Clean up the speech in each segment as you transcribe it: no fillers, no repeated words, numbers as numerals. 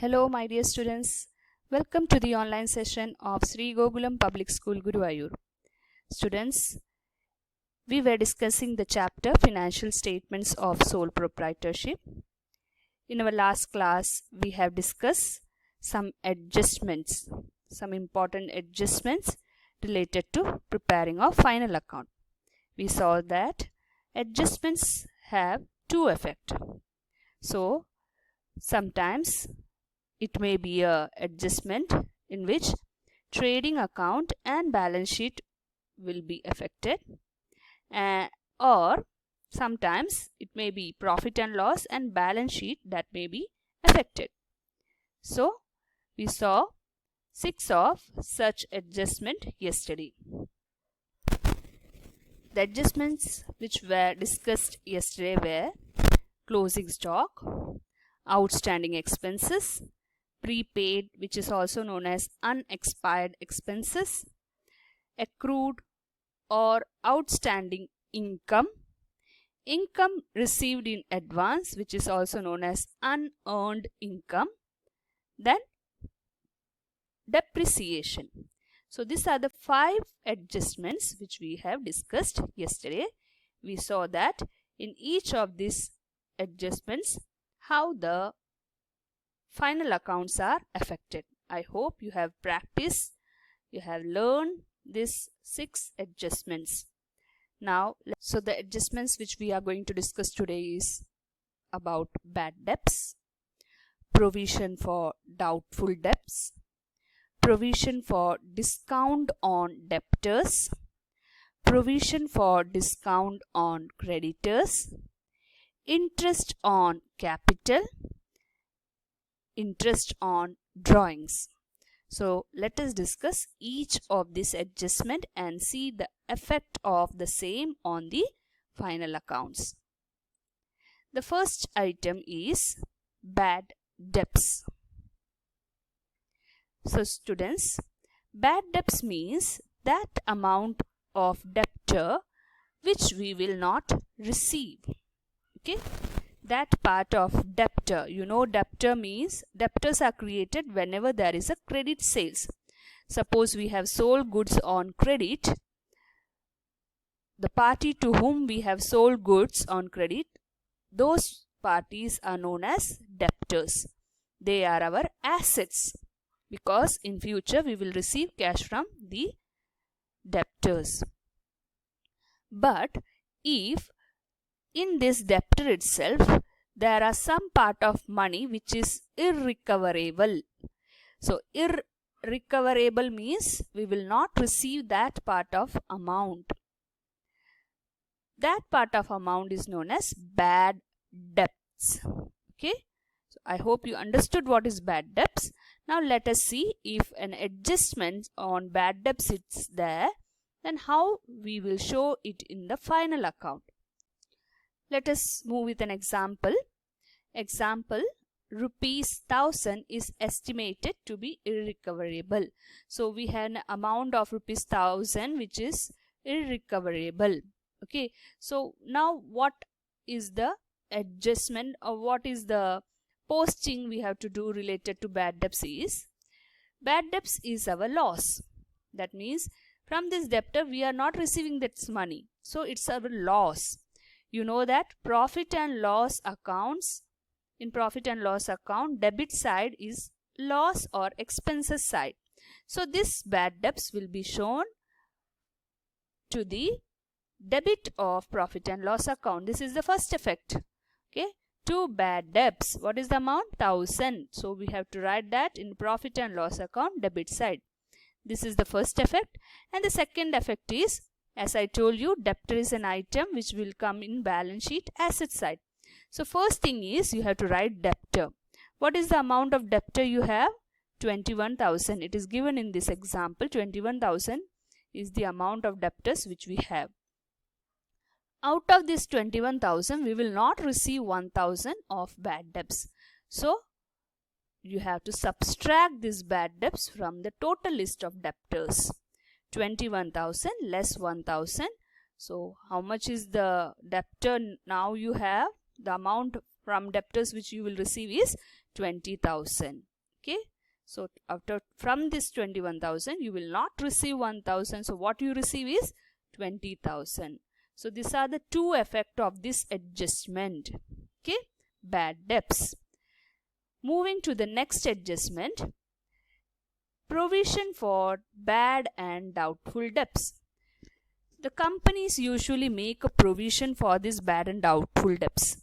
Hello, my dear students. Welcome to the online session of Sri Gokulam Public School, Guruvayur. Students, we were discussing the chapter Financial Statements of Sole Proprietorship. In our last class, we have discussed some important adjustments related to preparing a final account. We saw that adjustments have two effects. So, sometimes it may be a adjustment in which trading account and balance sheet will be affected, or sometimes it may be profit and loss and balance sheet that may be affected. So we saw 6 of such adjustment yesterday. The adjustments which were discussed yesterday were closing stock, outstanding expenses, prepaid, which is also known as unexpired expenses, accrued or outstanding income, income received in advance, which is also known as unearned income, then depreciation. So these are the 5 adjustments which we have discussed yesterday. We saw that in each of these adjustments how the final accounts are affected. I hope you have practiced, you have learned these 6 adjustments. Now, so the adjustments which we are going to discuss today is about bad debts, provision for doubtful debts, provision for discount on debtors, provision for discount on creditors, interest on capital, interest on drawings. So let us discuss each of these adjustment and see the effect of the same on the final accounts. The first item is bad debts. So students, bad debts means that amount of debtor which we will not receive. Okay, that part of debtor, debtor means debtors are created whenever there is a credit sales. Suppose we have sold goods on credit, the party to whom we have sold goods on credit, those parties are known as debtors. They are our assets because in future we will receive cash from the debtors. But if in this debtor itself there are some part of money which is irrecoverable. So irrecoverable means we will not receive that part of amount. That part of amount is known as bad debts. Okay, so I hope you understood what is bad debts. Now let us see if an adjustment on bad debts is there, then how we will show it in the final account. Let us move with an example. Example, rupees 1000 is estimated to be irrecoverable. So we have an amount of rupees 1000 which is irrecoverable. Okay, so now what is the adjustment or what is the posting we have to do related to bad debts is, bad debts is our loss. That means from this debtor we are not receiving that money. So it's our loss. You know that profit and loss accounts, in profit and loss account, debit side is loss or expenses side. So this bad debts will be shown to the debit of profit and loss account. This is the first effect. Okay, 2 bad debts. What is the amount? 1000. So we have to write that in profit and loss account debit side. This is the first effect. And the second effect is, as I told you, debtor is an item which will come in balance sheet asset side. So first thing is you have to write debtor. What is the amount of debtor you have? 21,000. It is given in this example. 21,000 is the amount of debtors which we have. Out of this 21,000, we will not receive 1,000 of bad debts. So you have to subtract these bad debts from the total list of debtors. 21,000 less 1,000. So how much is the debtor now you have? The amount from debtors which you will receive is 20,000. Okay, so from this 21,000 you will not receive 1,000, so what you receive is 20,000. So these are the two effects of this adjustment. Okay, bad debts. Moving to the next adjustment, provision for bad and doubtful debts. The companies usually make a provision for this bad and doubtful debts.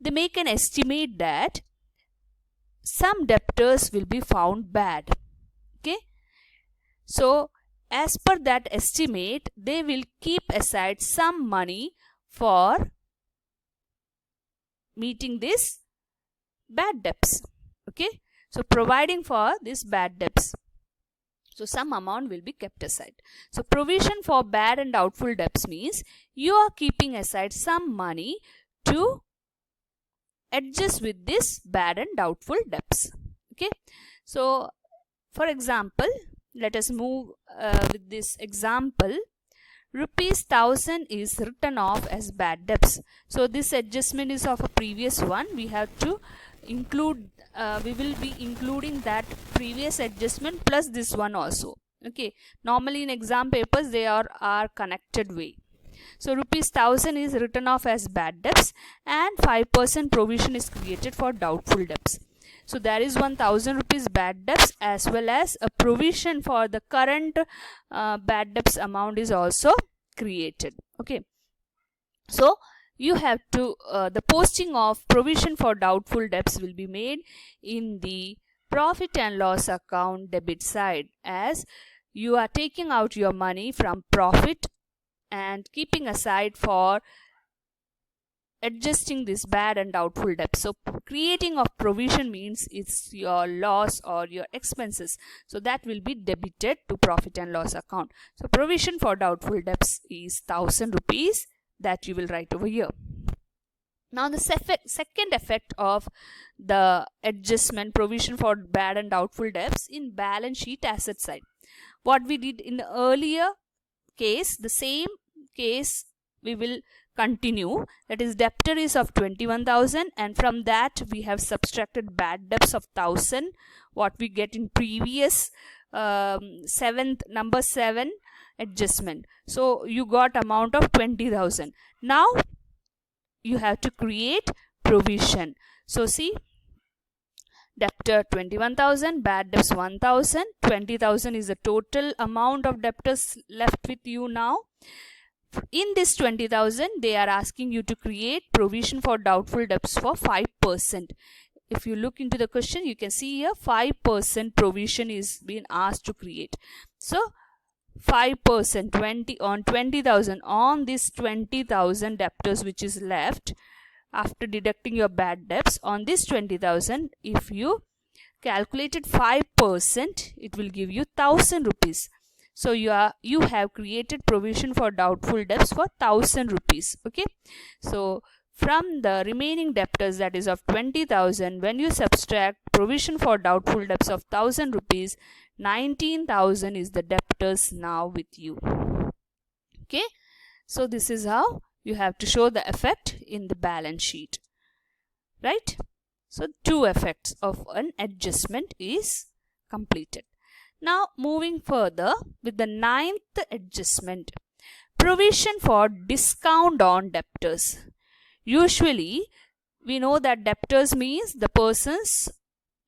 They make an estimate that some debtors will be found bad. Okay, so as per that estimate, they will keep aside some money for meeting this bad debts. Okay, so providing for this bad debts, so some amount will be kept aside. So provision for bad and doubtful debts means you are keeping aside some money to adjust with this bad and doubtful debts. Okay, so for example, let us move with this example. Rupees 1,000 is written off as bad debts. So this adjustment is of a previous one. We have to include, we will be including that previous adjustment plus this one also. Okay, normally in exam papers they are connected way. So rupees 1,000 is written off as bad debts and 5% provision is created for doubtful debts. So there is 1,000 rupees bad debts as well as a provision for the current bad debts amount is also created. Okay, so you have to the posting of provision for doubtful debts will be made in the profit and loss account debit side, as you are taking out your money from profit and keeping aside for adjusting this bad and doubtful debt. So creating of provision means it's your loss or your expenses, so that will be debited to profit and loss account. So provision for doubtful debts is 1,000 rupees that you will write over here. Now the second effect of the adjustment provision for bad and doubtful debts in balance sheet asset side. What we did in the earlier case, the same case we will continue. That is, debtor is of 21,000 and from that we have subtracted bad debts of 1,000, what we get in previous number 7 adjustment. So you got amount of 20,000. Now you have to create provision. So see, debtor 21,000, bad debts 1,000, 20,000 is the total amount of debtors left with you now. In this 20,000, they are asking you to create provision for doubtful debts for 5%. If you look into the question, you can see here 5% provision is being asked to create. So 5%, 20 on 20,000 on this 20,000 debtors which is left after deducting your bad debts, on this 20,000, if you calculated 5%, it will give you 1,000 rupees. So you have created provision for doubtful debts for 1,000 rupees. Okay, so from the remaining debtors, that is of 20,000, when you subtract provision for doubtful debts of 1,000 rupees, 19,000 is the debtors now with you. Okay, so this is how you have to show the effect in the balance sheet, right? So two effects of an adjustment is completed. Now moving further with the 9th adjustment, provision for discount on debtors. Usually we know that debtors means the persons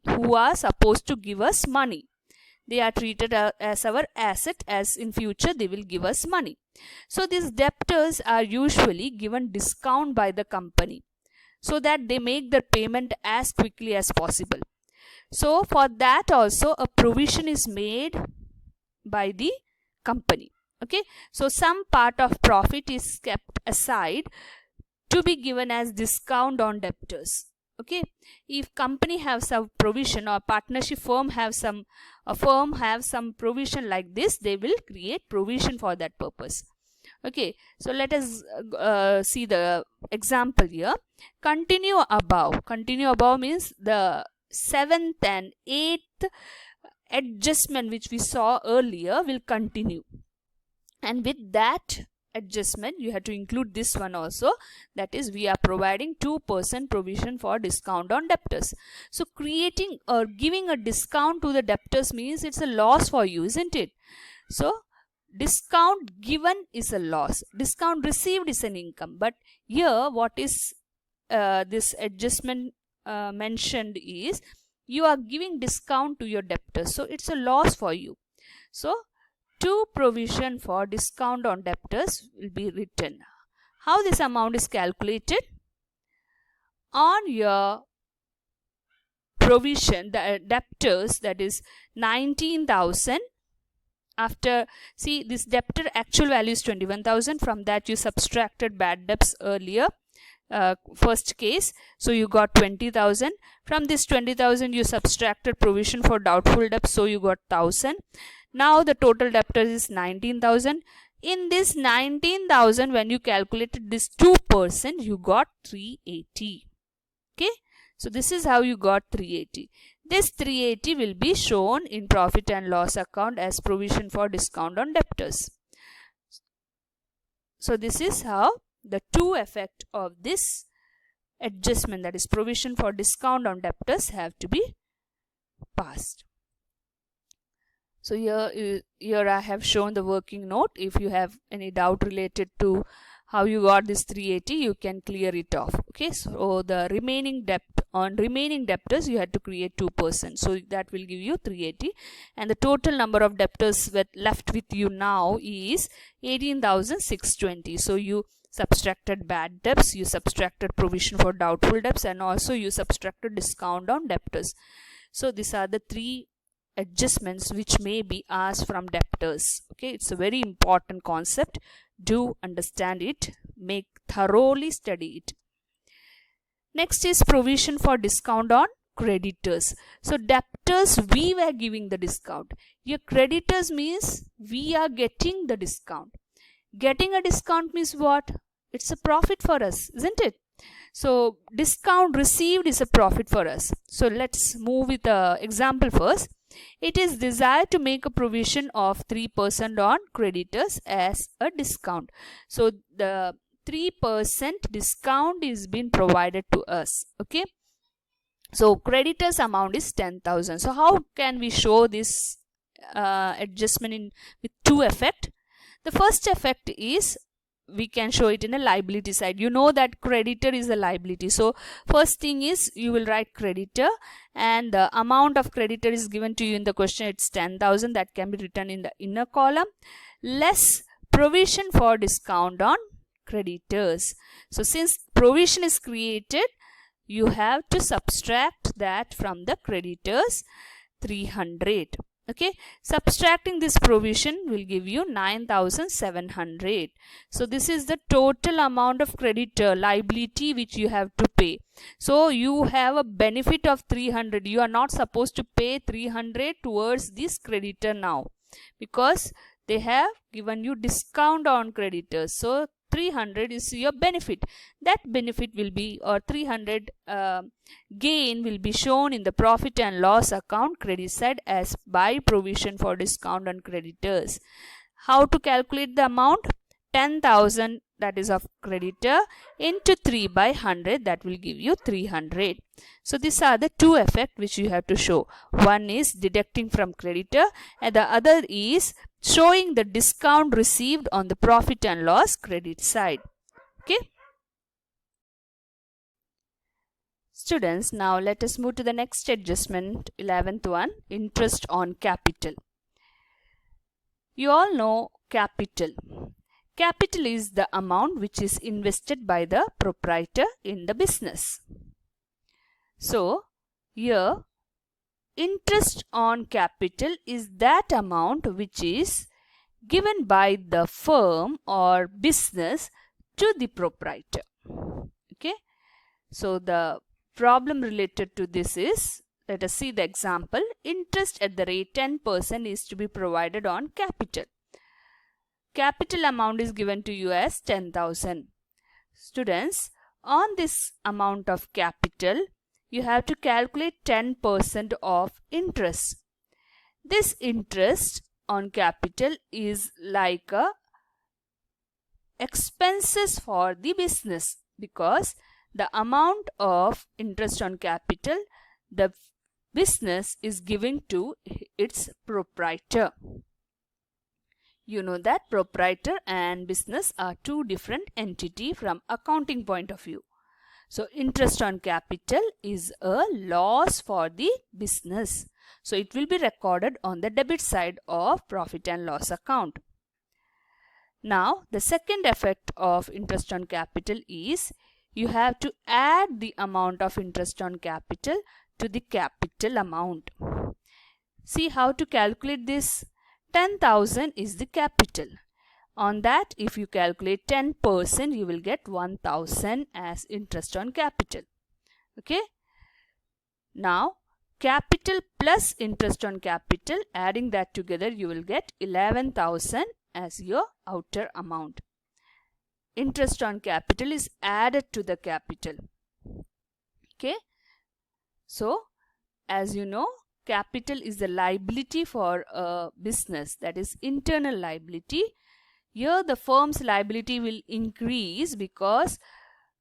who are supposed to give us money. They are treated as our asset, as in future they will give us money. So these debtors are usually given discount by the company so that they make their payment as quickly as possible. So for that also a provision is made by the company. Okay, so some part of profit is kept aside to be given as discount on debtors. Okay, if company have some provision or partnership firm have some provision like this, they will create provision for that purpose. Okay, so let us see the example here. Continue above. Continue above means the 7th and 8th adjustment which we saw earlier will continue, and with that adjustment, you have to include this one also. That is, we are providing 2% provision for discount on debtors. So creating or giving a discount to the debtors means it's a loss for you, isn't it? So discount given is a loss, discount received is an income. But here what is this adjustment mentioned is you are giving discount to your debtors, so it's a loss for you. So to provision for discount on debtors will be written. How this amount is calculated? On your provision, the debtors, that is 19,000. After, see, this debtor actual value is 21,000. From that you subtracted bad debts earlier, first case, so you got 20,000. From this 20,000 you subtracted provision for doubtful debts, so you got 1,000. Now the total debtors is 19,000. In this 19,000, when you calculated this 2%, you got 380. Okay, so this is how you got 380. This 380 will be shown in profit and loss account as provision for discount on debtors. So this is how the two effect of this adjustment, that is provision for discount on debtors, have to be passed. So here I have shown the working note. If you have any doubt related to how you got this 380, you can clear it off. Okay, so the remaining debt on remaining debtors you had to create 2%, so that will give you 380, and the total number of debtors left with you now is 18,620. So you subtracted bad debts, you subtracted provision for doubtful debts, and also you subtracted discount on debtors. So these are the three adjustments which may be asked from debtors. Okay, it's a very important concept. Do understand it, make thoroughly study it. Next is provision for discount on creditors. So debtors, we were giving the discount. Your creditors means we are getting the discount. Getting a discount means what? It's a profit for us, isn't it? So discount received is a profit for us. So let's move with the example first. It is desired to make a provision of 3% on creditors as a discount. So the 3% discount is being provided to us. Okay, so creditors amount is 10,000. So how can we show this adjustment with two effect? The first effect is we can show it in a liability side. You know that creditor is a liability. So first thing is you will write creditor, and the amount of creditor is given to you in the question. It's 10,000. That can be written in the inner column, less provision for discount on creditors. So since provision is created, you have to subtract that from the creditors, 300. Okay, subtracting this provision will give you 9,700. So this is the total amount of creditor liability which you have to pay. So you have a benefit of 300. You are not supposed to pay 300 towards this creditor now, because they have given you discount on creditors. So 300 is your benefit. That benefit will be, or 300 gain will be shown in the profit and loss account credit side as by provision for discount on creditors. How to calculate the amount? 10,000, that is of creditor, into 3 by 100, that will give you 300. So these are the two effects which you have to show. One is deducting from creditor, and the other is showing the discount received on the profit and loss credit side. Okay, students, now let us move to the next adjustment, 11th one, interest on capital. You all know capital. Capital is the amount which is invested by the proprietor in the business. So here interest on capital is that amount which is given by the firm or business to the proprietor. Okay, so the problem related to this is, let us see the example. Interest at the rate 10% is to be provided on capital. Capital amount is given to you as 10,000. Students, on this amount of capital, you have to calculate 10% of interest. This interest on capital is like a expenses for the business, because the amount of interest on capital the business is giving to its proprietor. You know that proprietor and business are two different entities from accounting point of view. So interest on capital is a loss for the business. So it will be recorded on the debit side of profit and loss account. Now the second effect of interest on capital is you have to add the amount of interest on capital to the capital amount. See how to calculate this. 10,000 is the capital. On that, if you calculate 10%, you will get 1,000 as interest on capital. Okay. Now, capital plus interest on capital, adding that together, you will get 11,000 as your outer amount. Interest on capital is added to the capital. Okay. So, as you know, capital is the liability for a business, that is internal liability. Here the firm's liability will increase because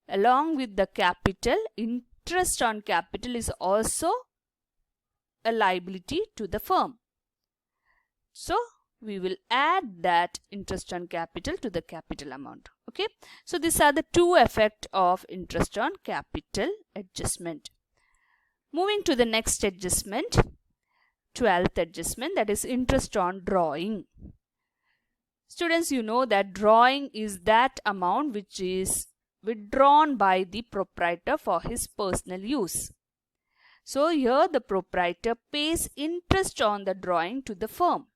along with the capital, interest on capital is also a liability to the firm. So we will add that interest on capital to the capital amount. Okay. So these are the two effects of interest on capital adjustment. Moving to the next adjustment, 12th adjustment, that is interest on drawing. Students, you know that drawing is that amount which is withdrawn by the proprietor for his personal use. So here the proprietor pays interest on the drawing to the firm.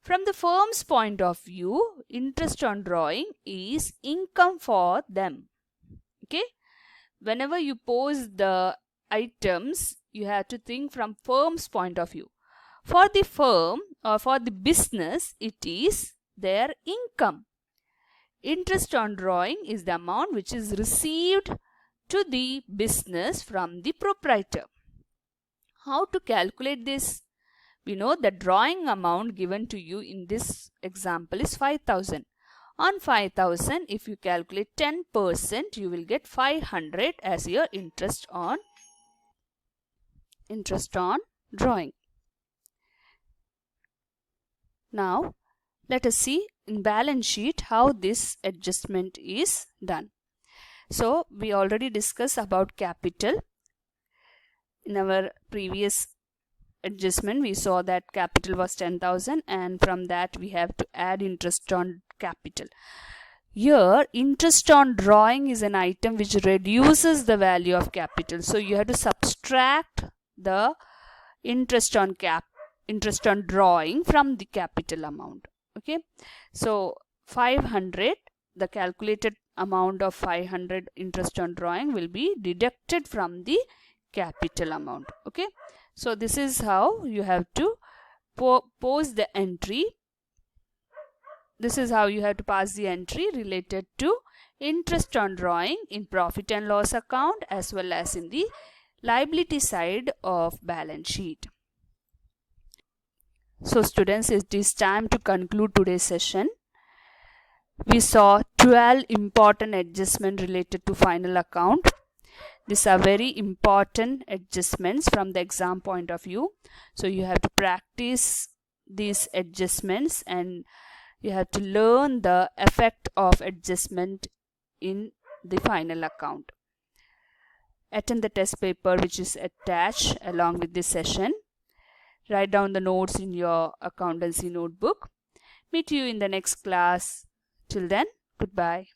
From the firm's point of view, interest on drawing is income for them. Okay. Whenever you pose the items, you have to think from firm's point of view. For the firm or for the business, it is their income. Interest on drawing is the amount which is received to the business from the proprietor. How to calculate this? We know the drawing amount given to you in this example is 5,000. On 5,000, if you calculate 10%, you will get 500 as your interest on drawing. Now, let us see in balance sheet how this adjustment is done. So, we already discussed about capital. In our previous adjustment, we saw that capital was 10,000 and from that we have to add interest on capital. Here, interest on drawing is an item which reduces the value of capital. So, you have to subtract the interest on drawing from the capital amount. Okay. So, 500, the calculated amount of 500 interest on drawing will be deducted from the capital amount. Okay. So, this is how you have to pose the entry. This is how you have to pass the entry related to interest on drawing in profit and loss account as well as in the liability side of balance sheet. So students, it is time to conclude today's session. We saw 12 important adjustments related to final account. These are very important adjustments from the exam point of view. So you have to practice these adjustments and you have to learn the effect of adjustment in the final account. Attend the test paper which is attached along with this session. Write down the notes in your accountancy notebook. Meet you in the next class. Till then, goodbye.